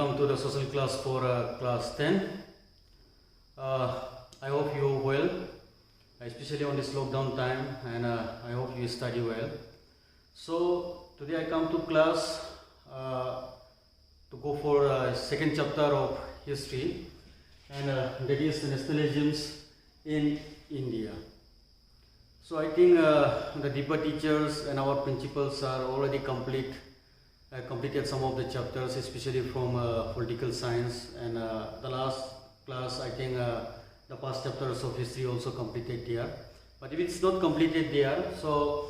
welcome to the social class for class 10. I hope you well, especially on this lockdown time, and I hope you study well. So today I come to class to go for second chapter of history, and that is nationalisms in India. So I think the deeper teachers and our principals are already completed some of the chapters, especially from political science, and the last class I think the past chapters of history also completed there. But if it's not completed there, so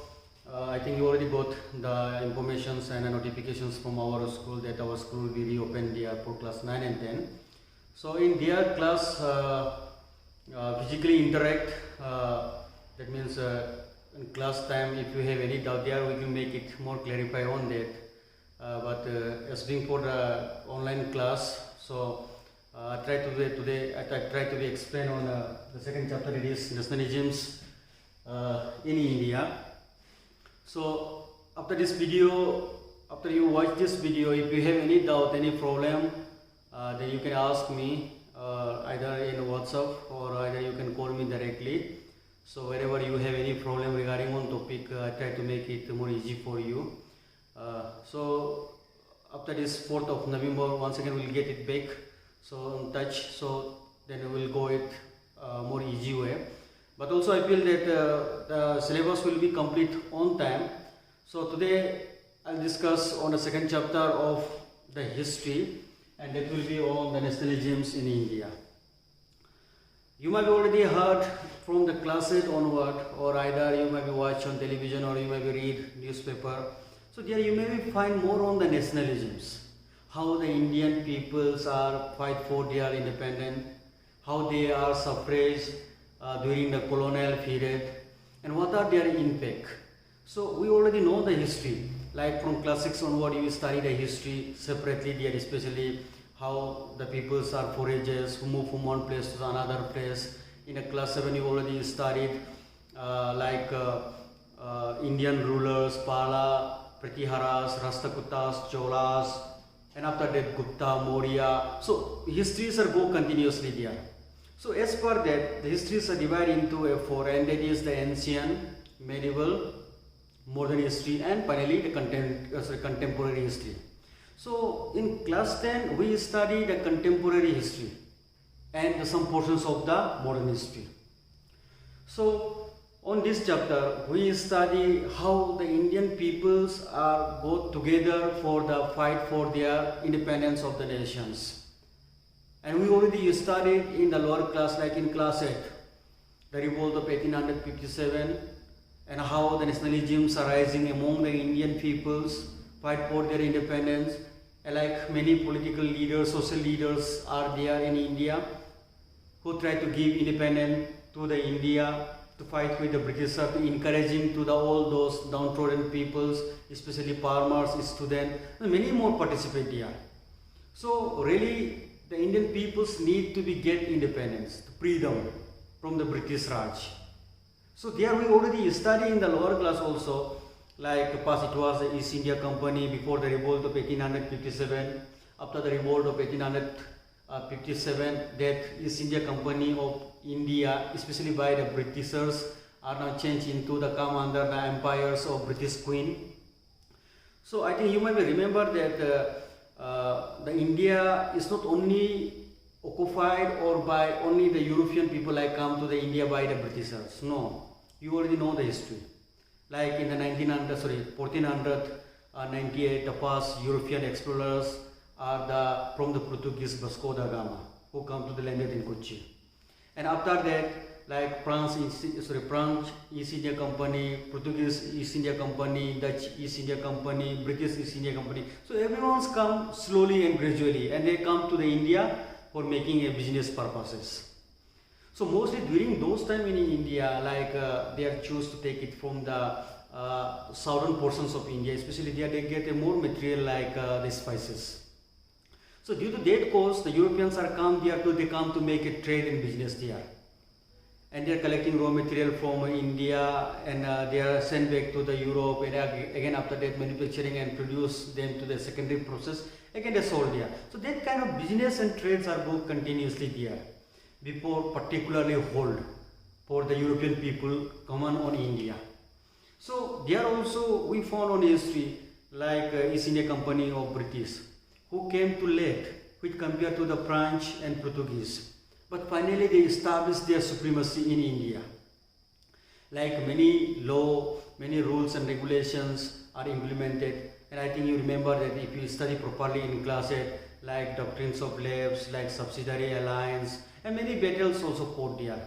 I think you already got the informations and notifications from our school that our school will be reopened there for class 9 and 10. So in their class, physically interact, that means in class time, if you have any doubt there, we can make it more clarify on that. But as being for the online class, so I try to be explain on the second chapter. It is nationalisms in India. So after this video, after you watch this video, if you have any doubt, any problem, then you can ask me either in WhatsApp or either you can call me directly. So wherever you have any problem regarding one topic, I try to make it more easy for you. So after this 4th of November, once again we'll get it back, so in touch, so then we will go it more easy way. But also I feel that the syllabus will be complete on time. So today I'll discuss on the second chapter of the history, and that will be on the nationalisms in India. You might have already heard from the class 8 onward, or either you might be watch on television or you might be read newspaper. So there you may find more on the nationalisms, how the Indian peoples are fight for their independence, how they are suffraged during the colonial period, and what are their impact. So we already know the history, like from class 6 onward you study the history separately there, especially how the peoples are foragers who move from one place to another place. In a class 7 you already studied Indian rulers, Pala, Pratiharas, Rashtrakutas, Cholas, and after that Gupta, Maurya. So histories are go continuously there. So as per that, the histories are divided into four, and that is the ancient, medieval, modern history, and finally the contemporary history. So in class 10 we study the contemporary history and some portions of the modern history. So on this chapter we study how the Indian peoples are both together for the fight for their independence of the nations. And we already studied in the lower class, like in class 8, the revolt of 1857, and how the nationalisms are rising among the Indian peoples, fight for their independence, and like many political leaders, social leaders are there in India who try to give independence to the India, to fight with the British, to encouraging to the all those downtrodden peoples, especially farmers, students, and many more participate here. So really the Indian peoples need to be get independence, freedom from the British Raj. So there we already study in the lower class also, like past it was the East India Company before the revolt of 1857. After the revolt of 1857, that East India Company of India, especially by the Britishers, are now changed into the come under the empires of British Queen. So I think you might remember that the India is not only occupied or by only the European people like come to the India by the Britishers. No, you already know the history. Like in the 1498, the first European explorers are from the Portuguese Vasco da Gama, who come to the landed in Kochi. And after that, like French East India Company, Portuguese East India Company, Dutch East India Company, British East India Company. So everyone's come slowly and gradually, and they come to the India for making a business purposes. So mostly during those time in India, like they are choose to take it from the southern portions of India, especially there they get a more material like the spices. So due to that cause, the Europeans are come there they come to make a trade and business there. And they are collecting raw material from India, and they are sent back to the Europe, and again after that manufacturing and produce them to the secondary process, again they sold there. So that kind of business and trades are go continuously there before particularly hold for the European people common on India. So there also we found on history like East India Company of British who came too late which compared to the French and Portuguese. But finally they established their supremacy in India. Like many law, many rules and regulations are implemented, and I think you remember that if you study properly in class 8, like doctrines of lapse, like subsidiary alliance, and many battles also fought there,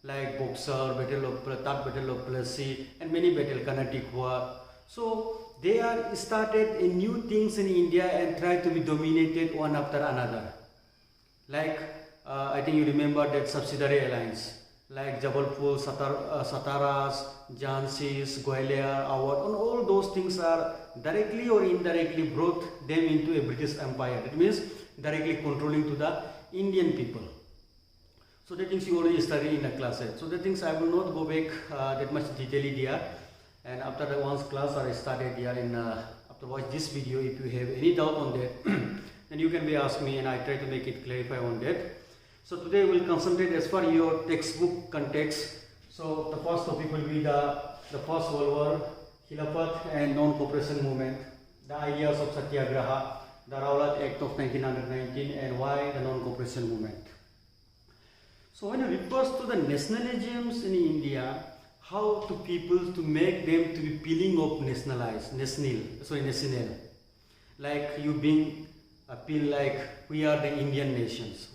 like Boxer, Third Battle of Plassey, and many battles, Carnatic War. So they are started new things in India and try to be dominated one after another. Like I think you remember that subsidiary alliance, like Jabalpur, Sataras, Jhansis, Gwalior, Awadh, and all those things are directly or indirectly brought them into a British Empire. That means directly controlling to the Indian people. So the things you already studied in the class 8. So the things I will not go back that much detail there. And after the once class I started here in after watch this video, if you have any doubt on that, then you can be ask me and I try to make it clarify on that. So today we will concentrate as far your textbook context. So the first topic will be the First World War, Khilafat and non-cooperation movement, the ideas of Satyagraha, the Rowlatt Act of 1919, and why the non-cooperation movement. So when it refers to the nationalisms in India, how to people to make them to be feeling of national, like you being feel like we are the Indian nations.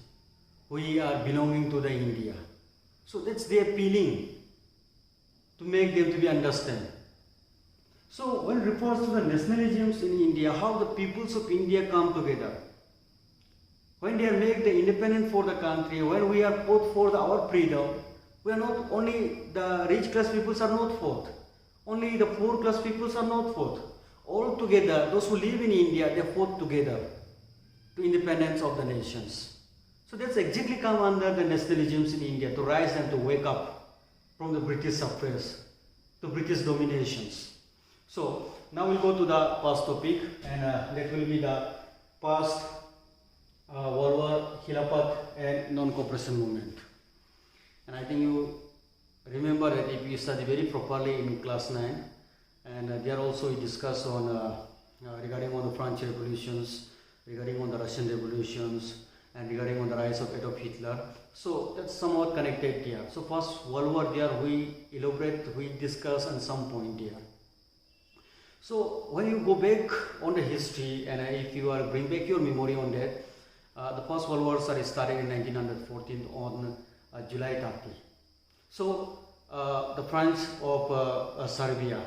We are belonging to the India. So that's their feeling to make them to be understand. So when it refers to the nationalisms in India, how the peoples of India come together. When they are make the independent for the country, when we are fought for our freedom, we are not only the rich class peoples are not fought, only the poor class peoples are not fought. All together, those who live in India, they fought together to independence of the nations. So that's exactly come under the nationalisms in India, to rise and to wake up from the British suppress to British dominations. So now we'll go to the first topic, and that will be the First World War, Khilafat and non-cooperation movement. And I think you remember that if you study very properly in class 9, and there also we discuss on regarding on the French revolutions, regarding on the Russian revolutions, and regarding on the rise of Adolf Hitler. So that's somewhat connected here. So First World War there we elaborate, we discuss on some point here. So when you go back on the history, and if you are bring back your memory on that, the First World War started in 1914 on July 30. So the French of Serbia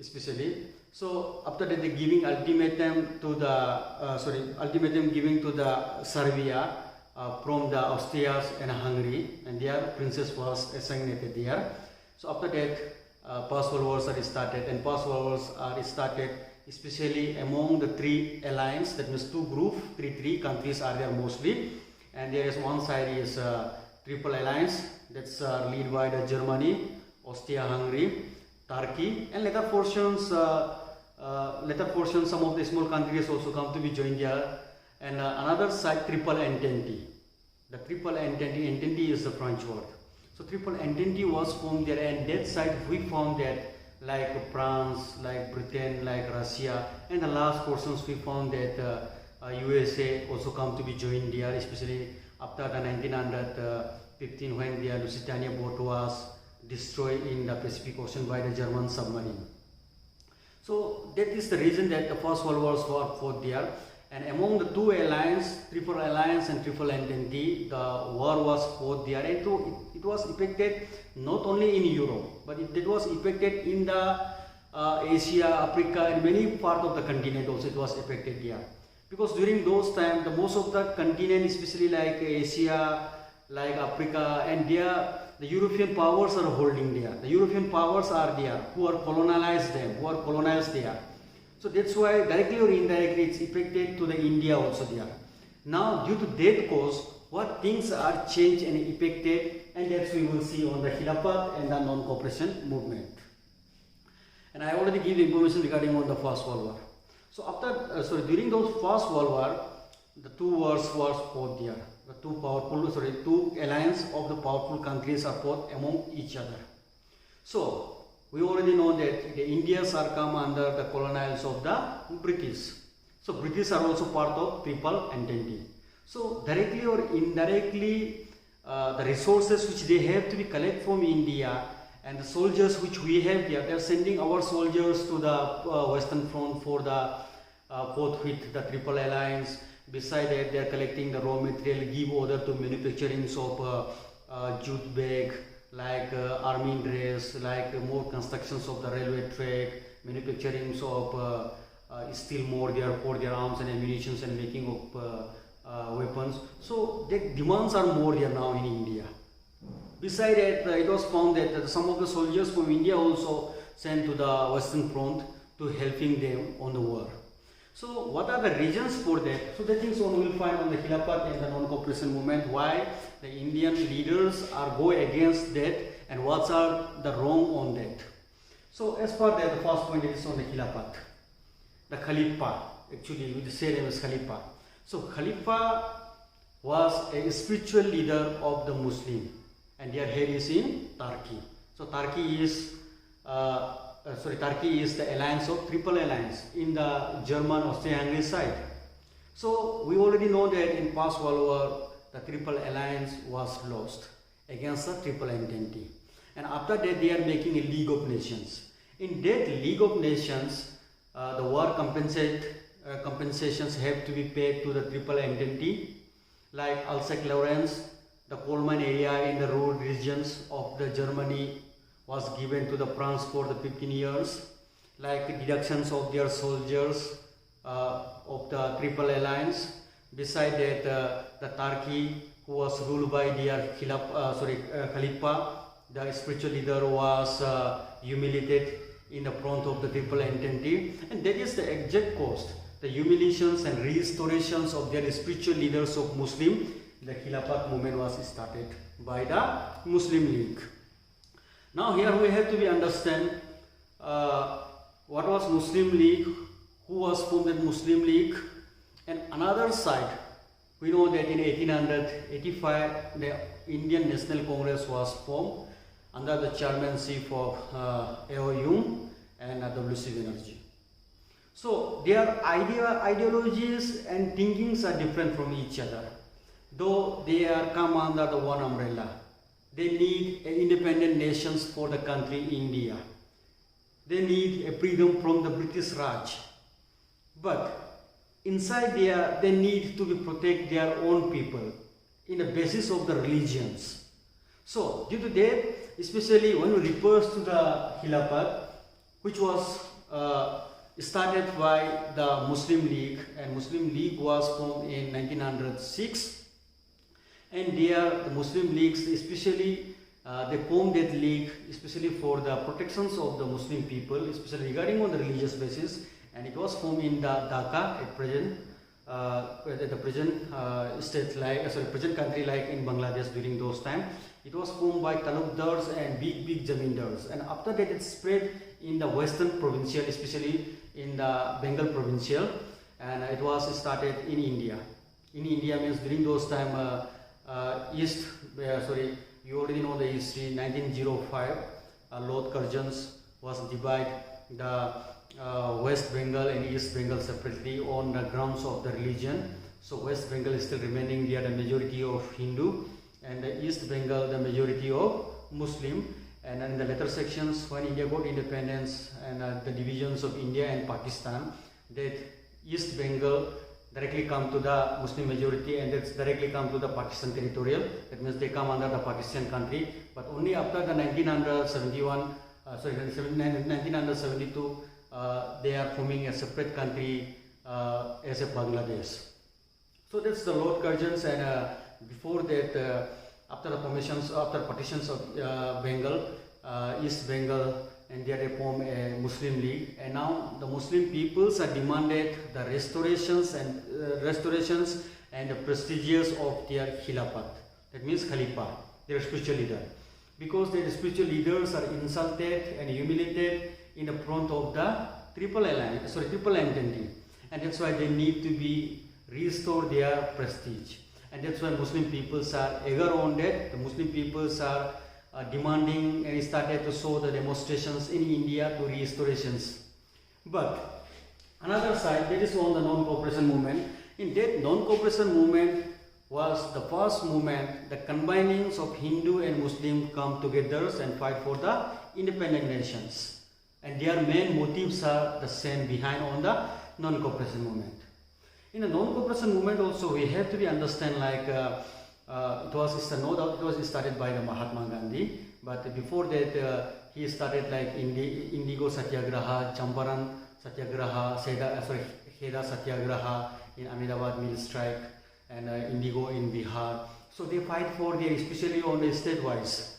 especially, so after that they giving ultimatum to the ultimatum giving to the Serbia from the Austria and Hungary, and their princess was assassinated there. So after that First World Wars are started, and First World Wars are started especially among the three alliance, that means two group, three countries are there mostly, and there is one side is Triple Alliance, that's led by the Germany, Austria-Hungary, Turkey, and later portions some of the small countries also come to be joined here, and another side Triple Entente. The Triple Entente is the French word. So Triple Entente was formed there, and that side we found that like France, like Britain, like Russia, and the last portions we found that USA also come to be joined there, especially after the 1915 when the Lusitania boat was destroyed in the Pacific Ocean by the German submarine. So that is the reason that the First World Wars were fought there, and among the two alliance, Triple Alliance and Triple Entente, the war was fought there, and it was affected not only in Europe, but it was affected in the Asia, Africa, and many part of the continent also it was affected there. Because during those times, the most of the continent, especially like Asia, like Africa, and there, the European powers are holding there. The European powers are there, who are colonized them, who are colonized there. So that's why directly or indirectly it's affected to the India also there. Now due to that cause, what things are changed and affected, and that's we will see on the Khilafat and the non-cooperation movement. And I already give information regarding on the First World War. So during those First World War, the two wars was fought there. The two alliance of the powerful countries are fought among each other. So we already know that the Indians are come under the colonials of the British. So British are also part of Triple Entente. So directly or indirectly, the resources which they have to be collected from India and the soldiers which we have there, they are sending our soldiers to the Western Front for the fought with the Triple Alliance. Beside that, they are collecting the raw material, give order to manufacturing of jute bag, like army dress, like more constructions of the railway track, manufacturing of steel more there for their arms and ammunition and making of weapons. So the demands are more there now in India. Besides that, it was found that some of the soldiers from India also sent to the Western Front to helping them on the war. So what are the reasons for that? So that is one we will find on the Khilafat and the non-cooperation movement, why the Indian leaders are go against that and what are the wrong on that. So as for that, the first point is on the Khilafat. The Khalifa, actually we say name as Khalifa. So Khalifa was a spiritual leader of the Muslim and their head is in Turkey. So Turkey is the alliance of Triple Alliance in the German Austria-Hungary side. So we already know that in past World War the Triple Alliance was lost against the Triple Entente, and after that they are making a League of Nations. In that League of Nations, the war compensations have to be paid to the Triple Entente, like Alsace-Lorraine, the coal mine area in the rural regions of the Germany was given to the France for the 15 years, like deductions of their soldiers of the Triple Alliance. Beside that, the Turkey, who was ruled by their Khalifa, the spiritual leader, was humiliated in the front of the Triple Entente, and that is the exact cost, the humiliations and restorations of their spiritual leaders of Muslim. The Khilafat movement was started by the Muslim League. Now here we have to be understand what was Muslim League, who was formed that Muslim League, and another side, we know that in 1885 the Indian National Congress was formed under the chairmanship of A.O. Young and W.C. Banerjee. So their ideologies and thinkings are different from each other, though they are come under the one umbrella. They need independent nations for the country India. They need a freedom from the British Raj. But inside there, they need to protect their own people in the basis of the religions. So due to that, especially when it refers to the Khilafat, which was started by the Muslim League, and Muslim League was formed in 1906. And there, the Muslim leagues, especially they formed that league especially for the protections of the Muslim people, especially regarding on the religious basis. And it was formed in the Dhaka at present, present country like in Bangladesh during those time. It was formed by talukdars and big zamindars. And after that, it spread in the Western Provincial, especially in the Bengal Provincial, and it was started in India. In India means during those time. You already know the history. 1905, Lord Curzons was divide the West Bengal and East Bengal separately on the grounds of the religion. So West Bengal is still remaining there, the majority of Hindu, and the East Bengal the majority of Muslim. And in the later sections, when India got independence and the divisions of India and Pakistan, that East Bengal directly come to the Muslim majority, and that's directly come to the Pakistan territorial. That means they come under the Pakistan country. But only after the 1972, they are forming a separate country as a Bangladesh. So that's the Lord Curzons, and before that, after the partitions of Bengal, East Bengal, and they form a Muslim League, and now the Muslim peoples are demanded the restorations and the prestigious of their Khilafat. That means Khalifa, their spiritual leader, because their spiritual leaders are insulted and humiliated in the front of the Triple Entente. and that's why they need to be restore their prestige. And that's why Muslim peoples are eager on that. The Muslim peoples are demanding and started to show the demonstrations in India to restorations. But another side, that is on the non-cooperation movement. In that non-cooperation movement was the first movement, the combinings of Hindu and Muslim come together and fight for the independent nations. And their main motives are the same behind on the non-cooperation movement. In the non-cooperation movement also we have to be understand like it was no doubt it was started by the Mahatma Gandhi, but before that he started like Indigo Satyagraha, Champaran Satyagraha, Kheda Satyagraha in Ahmedabad mill strike, and Indigo in Bihar. So they fight for their, especially on the state wise.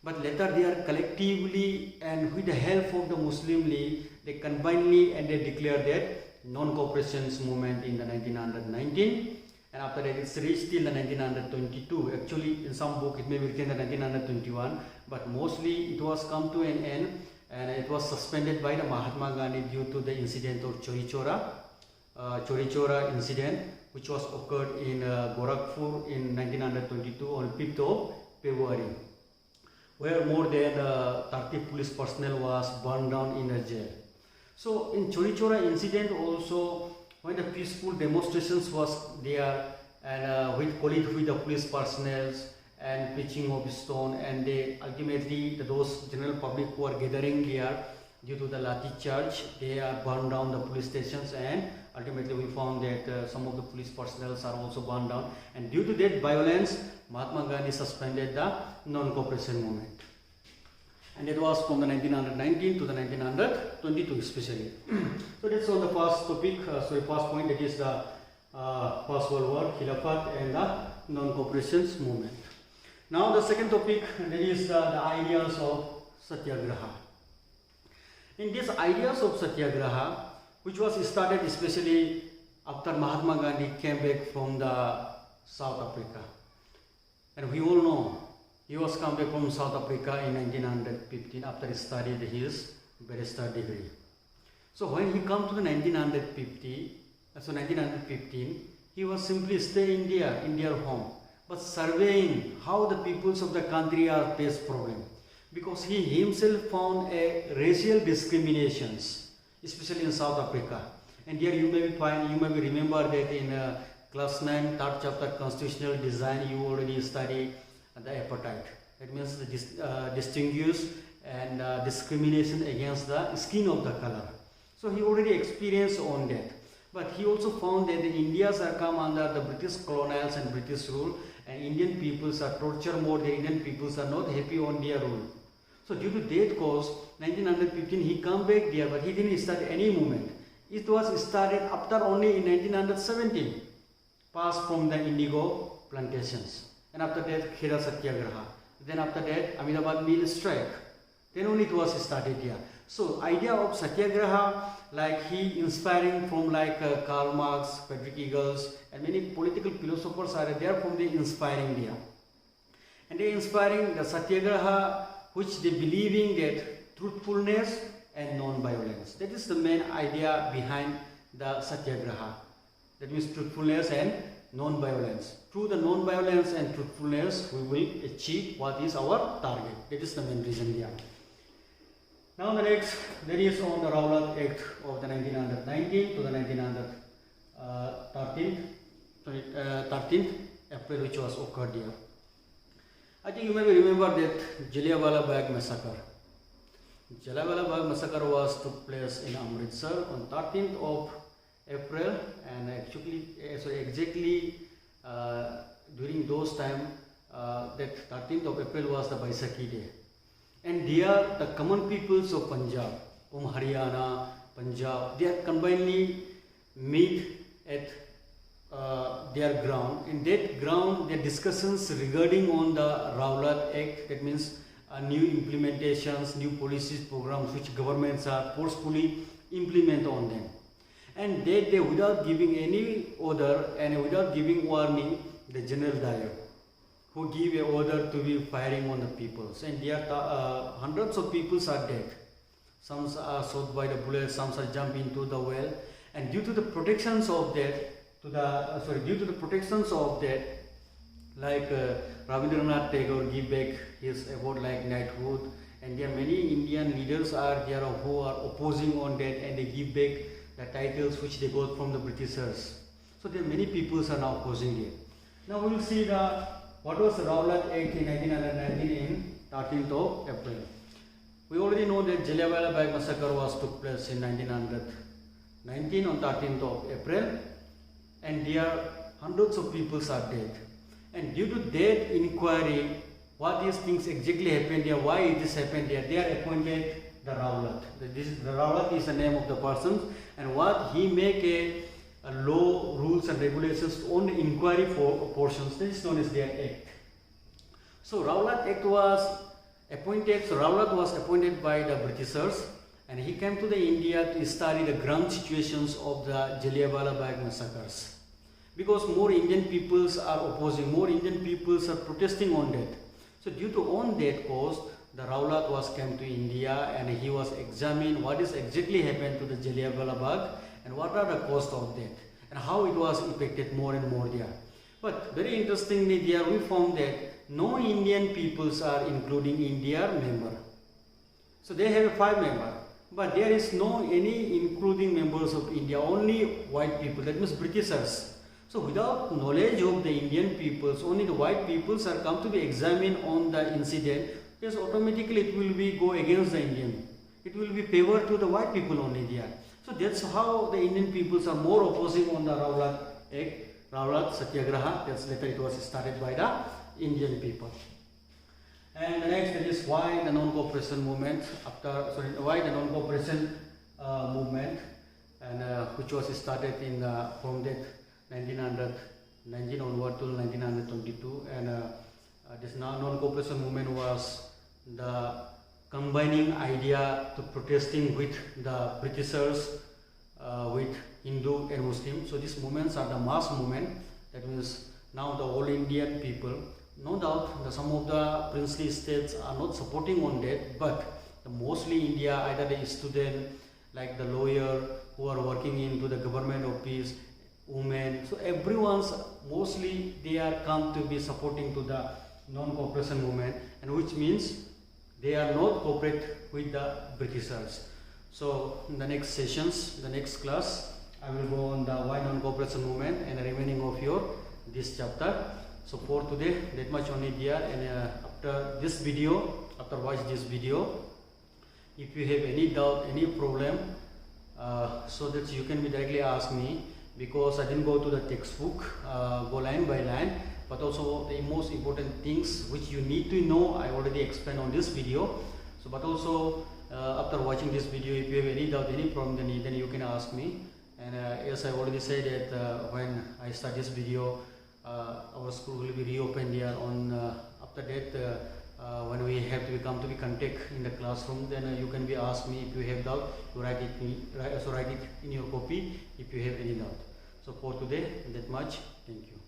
But later they are collectively and with the help of the Muslim League, they combinedly and they declare that non-cooperation movement in the 1919, and after that it's reached till the 1922. Actually in some book it may be written in 1921, but mostly it was come to an end and it was suspended by the Mahatma Gandhi due to the incident of Chauri Chaura incident, which was occurred in Gorakhpur in 1922 on 5th of February, where more than 30 police personnel was burned down in a jail. So in Chauri Chaura incident also, when the peaceful demonstrations was there and with colleague with the police personnel and pitching of stone, and they ultimately those general public who are gathering there due to the lathi charge, they are burned down the police stations, and ultimately we found that some of the police personnel are also burned down, and due to that violence Mahatma Gandhi suspended the non-cooperation movement. And it was from the 1919 to the 1922 especially. So that's on the first topic, first point, that is the First World War, Khilafat and the non-cooperation movement. Now the second topic, that is the ideas of Satyagraha. In these ideas of Satyagraha, which was started especially after Mahatma Gandhi came back from the South Africa. And we all know he was come back from South Africa in 1915 after he studied his barrister degree. So when he come to the 1915, he was simply stay in their home, but surveying how the peoples of the country are face problem, because he himself found a racial discriminations, especially in South Africa. And here you may remember that in class 9, 3rd chapter constitutional design, you already studied the apartheid. That means the distinguish and discrimination against the skin of the color. So he already experienced on that. But he also found that the Indians are come under the British colonials and British rule, and Indian peoples are tortured more. The Indian peoples are not happy on their rule. So due to that cause, 1915 he come back there, but he didn't start any movement. It was started after only in 1917, passed from the indigo plantations. And after that, Kheda Satyagraha. Then after that, Ahmedabad mill strike. Then only it was started here. So idea of Satyagraha, like he inspiring from like Karl Marx, Friedrich Engels, and many political philosophers are there from the inspiring there. And they inspiring the Satyagraha, which they believing that truthfulness and non-violence. That is the main idea behind the Satyagraha. That means truthfulness and non-violence. Through the non-violence and truthfulness, we will achieve what is our target. That is the main reason here. Now the next, that is on the Rowlatt Act of the 1919 to the 13th April, which was occurred here. I think you may remember that Jallianwala Bagh massacre. Jallianwala Bagh massacre took place in Amritsar on 13th of April, and actually, exactly during those time, that 13th of April was the Baisakhi day. And there, the common peoples of Punjab, from Haryana, Punjab, they are combinedly meet at their ground. In that ground, their discussions regarding on the Rowlatt Act, that means new implementations, new policies, programs which governments are forcefully implement on them. And they without giving any order and without giving warning, the General Dyer, who give a order to be firing on the people. And there hundreds of people are dead. Some are shot by the bullets, some are jump into the well. And due to the protections of that, due to the protections of that, like Rabindranath Tagore give back his award like knighthood, and there are many Indian leaders are there who are opposing on that, and they give back the titles which they got from the Britishers. So there are many people are now opposing it. Now we will see what was the Rowlatt Act in 1919 in 13th of April. We already know that Jallianwala Bagh massacre was took place in 1919 on 13th of April, and there hundreds of people are dead. And due to that inquiry, what these things exactly happened here, why it is happened here, they are appointed the Rowlatt. The Rowlatt is the name of the person, and what he make a law, rules and regulations on the inquiry for portions. This is known as their act. So Rowlatt Act was appointed. So Rowlatt was appointed by the Britishers, and he came to the India to study the ground situations of the Jallianwala Bagh massacres. Because more Indian peoples are opposing, more Indian peoples are protesting on that. So due to on that cause, the Rowlatt came to India, and he was examined what is exactly happened to the Jallianwala Bagh and what are the cost of that and how it was affected more and more there. But very interestingly there we found that no Indian peoples are including India member. So they have 5 members, but there is no any including members of India, only white people, that means Britishers. So without knowledge of the Indian peoples, only the white peoples are come to be examined on the incident. Yes, automatically it will be go against the Indian. It will be favor to the white people only there. So that's how the Indian peoples are more opposing on the Rowlatt Act, Rowlatt Satyagraha. That's later it was started by the Indian people. And the next is why the non-cooperation movement why the non-cooperation movement, and which was started in from that 1919 onward till 1922, and this non-cooperation movement was the combining idea to protesting with the Britishers, with Hindu and Muslim. So these movements are the mass movement. That means now the all Indian people, no doubt some of the princely states are not supporting on that, but mostly India, either the student, like the lawyer who are working into the government office, women, so everyone's mostly they are come to be supporting to the non-cooperation movement, and which means they are not cooperate with the Britishers. So in the next sessions, the next class, I will go on the why non-cooperation movement and the remaining of this chapter. So for today, that much only there. And after this video, after watch this video, if you have any doubt, any problem, so that you can be directly ask me, because I didn't go to the textbook, go line by line, but also the most important things which you need to know I already explained on this video. So but also after watching this video, if you have any doubt, any problem, then you can ask me. And as I already said that when I start this video, our school will be reopened here on after that when we have to come to be contact in the classroom, then you can be ask me if you have doubt, you write it in your copy if you have any doubt. So for today, that much. Thank you.